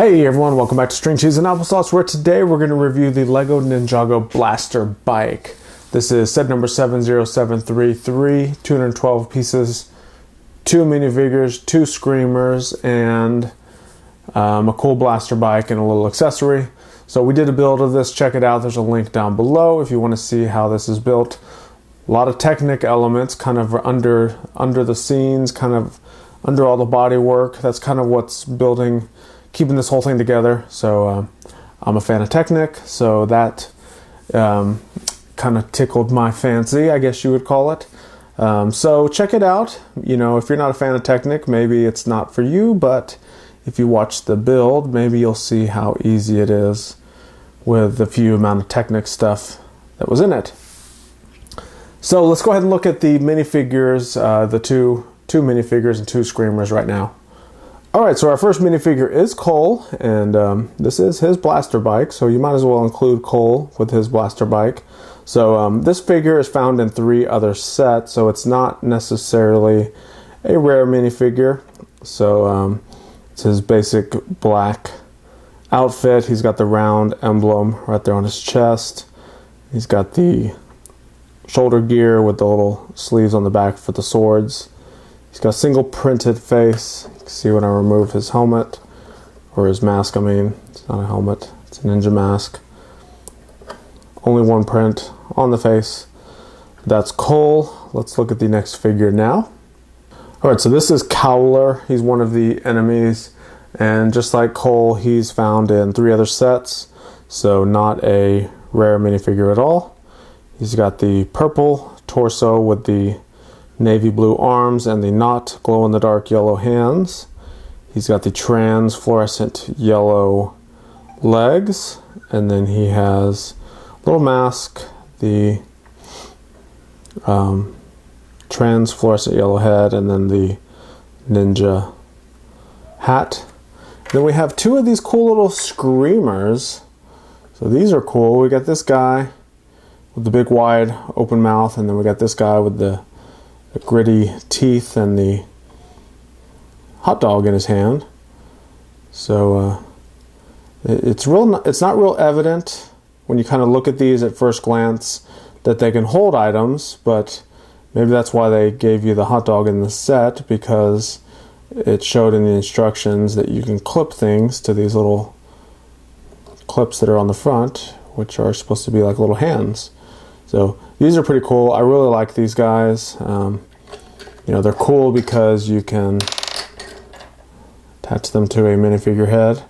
Hey everyone, welcome back to String Cheese and Applesauce, where today we're going to review the LEGO Ninjago Blaster Bike. This is set number 70733, 212 pieces, 2 minifigures, 2 screamers, and a cool blaster bike and a little accessory. So we did a build of this, check it out, there's a link down below if you want to see how this is built. A lot of Technic elements kind of under the scenes, kind of under all the body work. That's kind of what's keeping this whole thing together. So I'm a fan of Technic, so that kind of tickled my fancy, I guess you would call it. So check it out. You know, if you're not a fan of Technic, maybe it's not for you, but if you watch the build, maybe you'll see how easy it is with the few amount of Technic stuff that was in it. So let's go ahead and look at the minifigures, the two minifigures and 2 screamers right now. Alright, so our first minifigure is Cole, and this is his blaster bike, so you might as well include Cole with his blaster bike. So this figure is found in 3 other sets, so it's not necessarily a rare minifigure. So it's his basic black outfit. He's got the round emblem right there on his chest. He's got the shoulder gear with the little sleeves on the back for the swords. He's got a single printed face. You can see when I remove his helmet, or his mask, I mean. It's not a helmet, it's a ninja mask. Only one print on the face. That's Cole. Let's look at the next figure now. Alright, so this is Kowler. He's one of the enemies. And just like Cole, he's found in 3 other sets. So not a rare minifigure at all. He's got the purple torso with the navy blue arms and the not glow-in-the-dark yellow hands. He's got the trans fluorescent yellow legs, and then he has a little mask, the trans fluorescent yellow head, and then the ninja hat. Then we have 2 of these cool little screamers. So these are cool. We got this guy with the big wide open mouth, and then we got this guy with the gritty teeth and the hot dog in his hand. So it's not real evident when you kind of look at these at first glance that they can hold items, but maybe that's why they gave you the hot dog in the set, because it showed in the instructions that you can clip things to these little clips that are on the front, which are supposed to be like little hands. So these are pretty cool. I really like these guys. You know, they're cool because you can attach them to a minifigure head.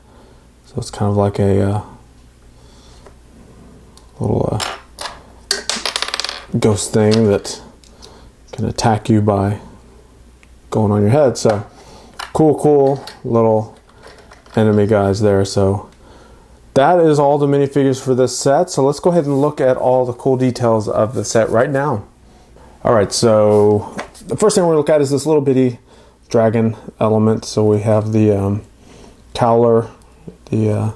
So it's kind of like a little ghost thing that can attack you by going on your head. So cool little enemy guys there. So that is all the minifigures for this set. So let's go ahead and look at all the cool details of the set right now. Alright, so the first thing we're going to look at is this little bitty dragon element. So we have the kowler, the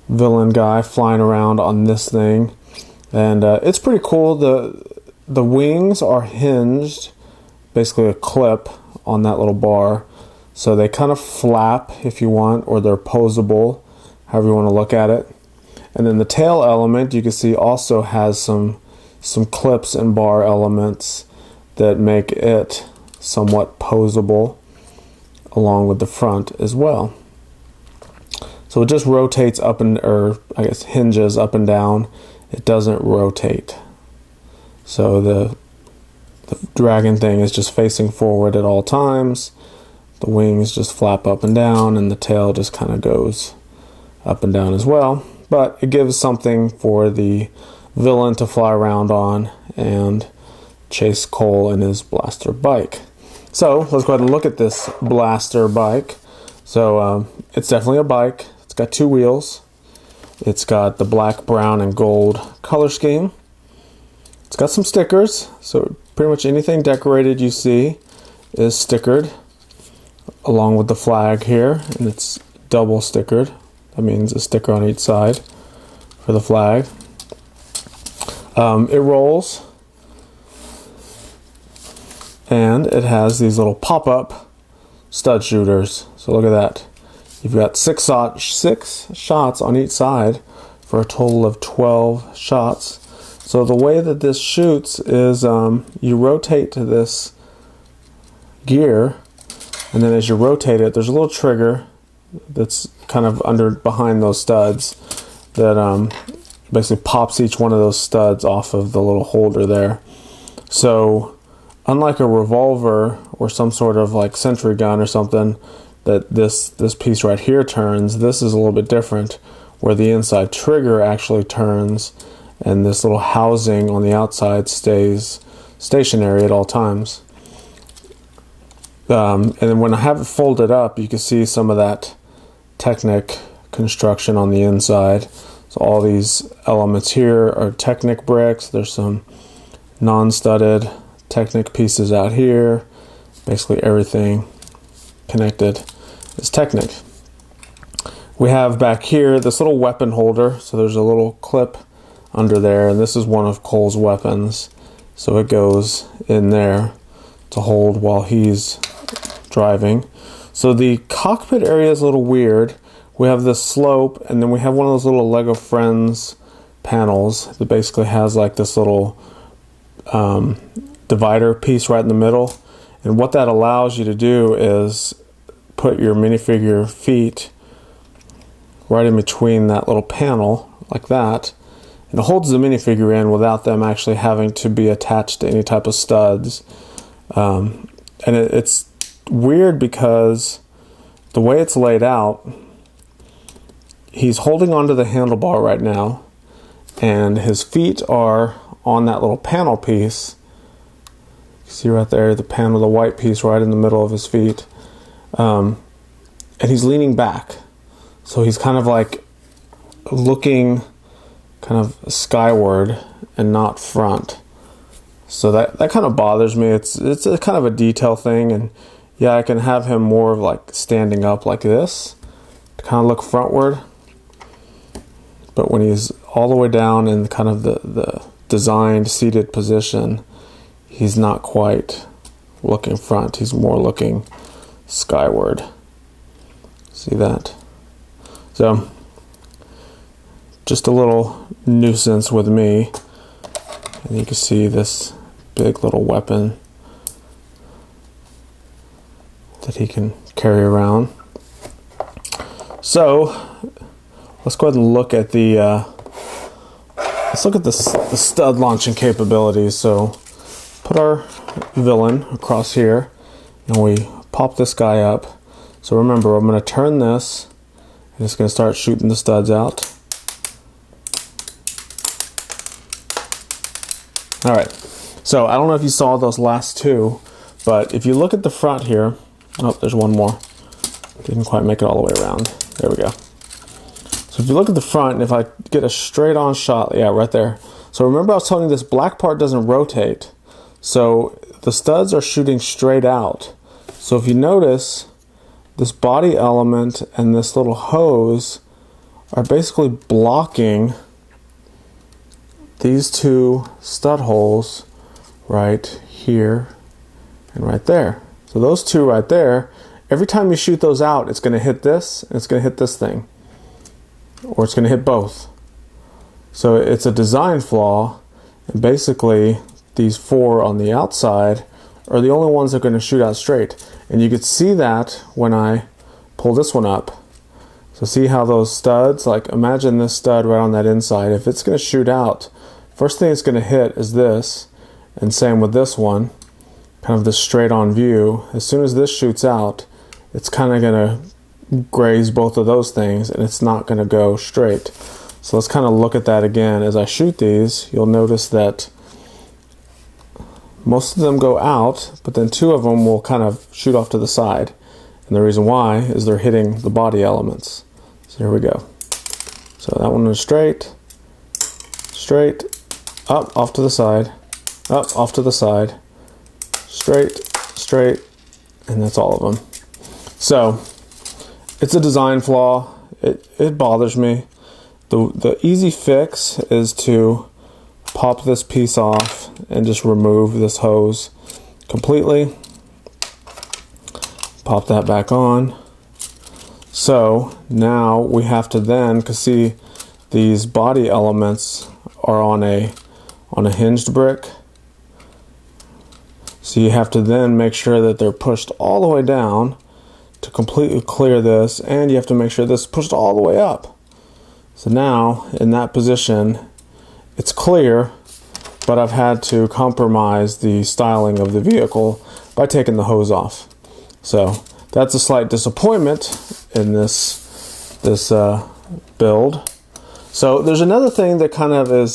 villain guy, flying around on this thing. And it's pretty cool. The wings are hinged, basically a clip on that little bar. So they kind of flap if you want, or they're posable, however you want to look at it. And then the tail element, you can see, also has some clips and bar elements that make it somewhat posable, along with the front as well. So it just rotates up or I guess hinges up and down. It doesn't rotate. So the dragon thing is just facing forward at all times. The wings just flap up and down, and the tail just kind of goes up and down as well. But it gives something for the villain to fly around on and chase Cole in his blaster bike. So let's go ahead and look at this blaster bike. So it's definitely a bike. It's got 2 wheels. It's got the black, brown, and gold color scheme. It's got some stickers. So pretty much anything decorated you see is stickered, along with the flag here, and it's double stickered. That means a sticker on each side for the flag. It rolls, and it has these little pop-up stud shooters. So look at that. You've got six shots on each side for a total of 12 shots. So the way that this shoots is you rotate to this gear, and then as you rotate it, there's a little trigger that's kind of behind those studs that basically pops each one of those studs off of the little holder there. So unlike a revolver or some sort of like sentry gun or something that this piece right here turns, this is a little bit different, where the inside trigger actually turns and this little housing on the outside stays stationary at all times. And then when I have it folded up, you can see some of that Technic construction on the inside. So all these elements here are Technic bricks. There's some non-studded Technic pieces out here. Basically everything connected is Technic. We have back here this little weapon holder. So there's a little clip under there, and this is one of Cole's weapons. So it goes in there to hold while he's driving. So the cockpit area is a little weird. We have this slope, and then we have one of those little Lego Friends panels that basically has like this little divider piece right in the middle. And what that allows you to do is put your minifigure feet right in between that little panel like that. And it holds the minifigure in without them actually having to be attached to any type of studs. And it's weird because the way it's laid out, he's holding onto the handlebar right now, and his feet are on that little panel piece. You see right there the panel, the white piece right in the middle of his feet. And he's leaning back. So he's kind of like looking kind of skyward and not front. So that kind of bothers me. It's a kind of a detail thing, and yeah, I can have him more of like standing up like this to kind of look frontward. But when he's all the way down in kind of the designed seated position, he's not quite looking front. He's more looking skyward. See that? So just a little nuisance with me. And you can see this big little weapon that he can carry around. So let's go ahead and look at the stud launching capabilities. So put our villain across here, and we pop this guy up. So remember, I'm going to turn this, and it's going to start shooting the studs out. All right. So I don't know if you saw those last two, but if you look at the front here, oh, there's one more. Didn't quite make it all the way around. There we go. So if you look at the front, and if I get a straight on shot, yeah, right there. So remember I was telling you this black part doesn't rotate. So the studs are shooting straight out. So if you notice, this body element and this little hose are basically blocking these two stud holes right here and right there. So those two right there, every time you shoot those out, it's going to hit this, and it's going to hit this thing. Or it's going to hit both. So it's a design flaw, and basically these four on the outside are the only ones that are going to shoot out straight. And you could see that when I pull this one up. So see how those studs, like imagine this stud right on that inside. If it's going to shoot out, first thing it's going to hit is this, and same with this one, kind of the straight on view. As soon as this shoots out, it's kind of going to graze both of those things, and it's not going to go straight. So let's kind of look at that again. As I shoot these, you'll notice that most of them go out, but then two of them will kind of shoot off to the side. And the reason why is they're hitting the body elements. So here we go. So that one is straight, straight, up, off to the side, up, off to the side, straight, straight, and that's all of them. So it's a design flaw. It bothers me. The easy fix is to pop this piece off and just remove this hose completely. Pop that back on. So now we have to then, because see, these body elements are on a hinged brick. So you have to then make sure that they're pushed all the way down to completely clear this, and you have to make sure this is pushed all the way up. So now, in that position, it's clear, but I've had to compromise the styling of the vehicle by taking the hose off. So that's a slight disappointment in this build. So there's another thing that kind of is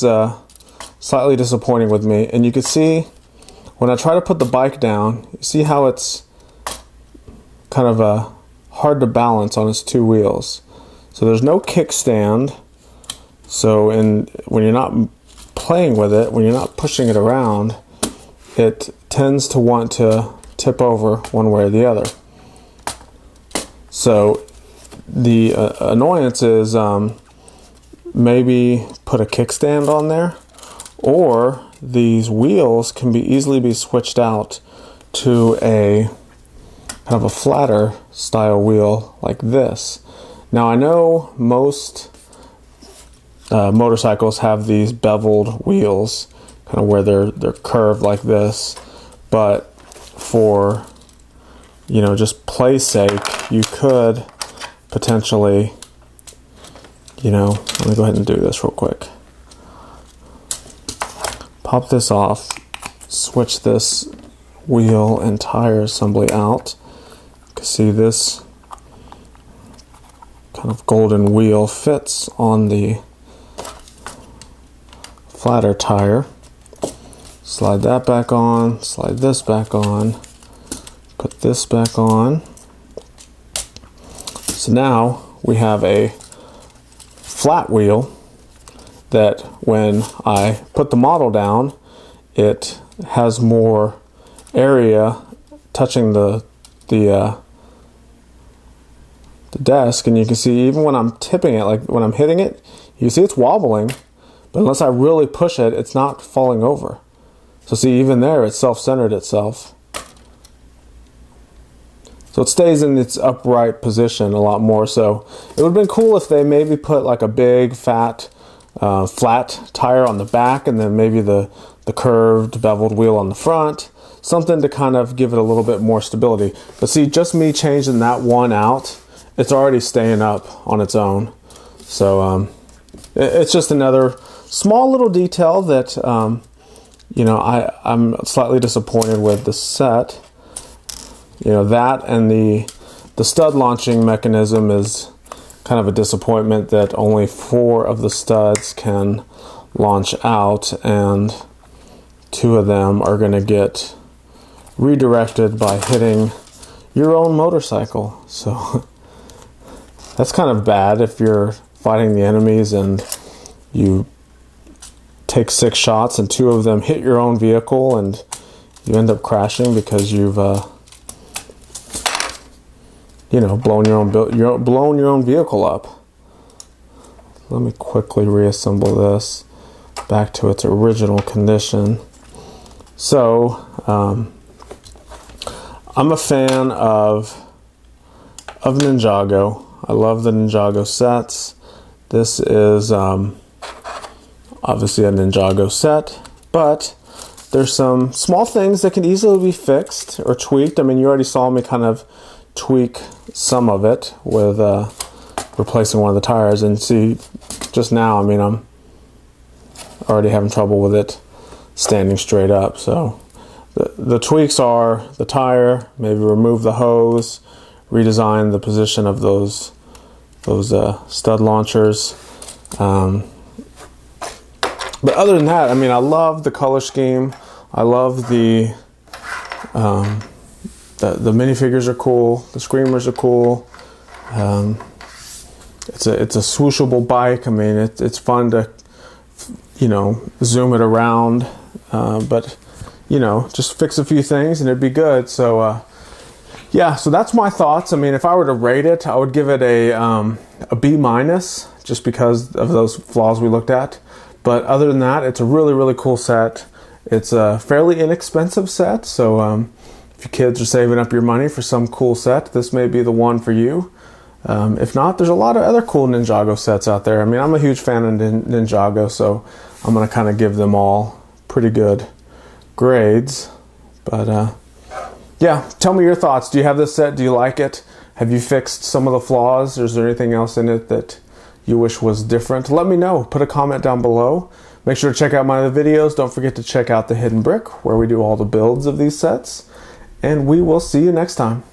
slightly disappointing with me, and you can see when I try to put the bike down, you see how it's kind of hard to balance on its two wheels. So there's no kickstand. So when you're not playing with it, when you're not pushing it around, it tends to want to tip over one way or the other. So the annoyance is maybe put a kickstand on there, or these wheels can easily be switched out to a kind of a flatter style wheel like this. Now I know most motorcycles have these beveled wheels, kind of where they're curved like this, but for, you know, just play sake, you could potentially, you know, let me go ahead and do this real quick. Pop this off, switch this wheel and tire assembly out. You can see this kind of golden wheel fits on the flatter tire. Slide that back on, slide this back on, put this back on. So now we have a flat wheel that when I put the model down, it has more area touching the desk, and you can see even when I'm tipping it, like when I'm hitting it, you see it's wobbling, but unless I really push it, it's not falling over. So see, even there, it's self-centered itself. So it stays in its upright position a lot more. So it would have been cool if they maybe put like a big fat flat tire on the back, and then maybe the curved beveled wheel on the front. Something to kind of give it a little bit more stability. But see, just me changing that one out, it's already staying up on its own. So it's just another small little detail that you know, I'm slightly disappointed with the set. You know, that and the stud launching mechanism is kind of a disappointment, that only 4 of the studs can launch out, and 2 of them are going to get redirected by hitting your own motorcycle. So that's kind of bad if you're fighting the enemies and you take 6 shots and 2 of them hit your own vehicle, and you end up crashing because you've you know, blown your own vehicle up. Let me quickly reassemble this back to its original condition. So I'm a fan of Ninjago. I love the Ninjago sets. This is obviously a Ninjago set, but there's some small things that can easily be fixed or tweaked. I mean, you already saw me kind of tweak some of it with replacing one of the tires, and see just now, I mean, I'm already having trouble with it standing straight up. So the tweaks are the tire, maybe remove the hose, redesign the position of those stud launchers. But other than that, I mean, I love the color scheme. I love the minifigures are cool. The screamers are cool. It's a swooshable bike. I mean, it's fun to, you know, zoom it around, but you know, just fix a few things and it'd be good. So yeah, so that's my thoughts. I mean, if I were to rate it, I would give it a B-, just because of those flaws we looked at. But other than that, it's a really, really cool set. It's a fairly inexpensive set, so if your kids are saving up your money for some cool set, this may be the one for you. If not, there's a lot of other cool Ninjago sets out there. I mean, I'm a huge fan of Ninjago, so I'm going to kind of give them all pretty good grades. But yeah, tell me your thoughts. Do you have this set? Do you like it? Have you fixed some of the flaws? Or is there anything else in it that you wish was different? Let me know. Put a comment down below. Make sure to check out my other videos. Don't forget to check out the Hidden Brick, where we do all the builds of these sets. And we will see you next time.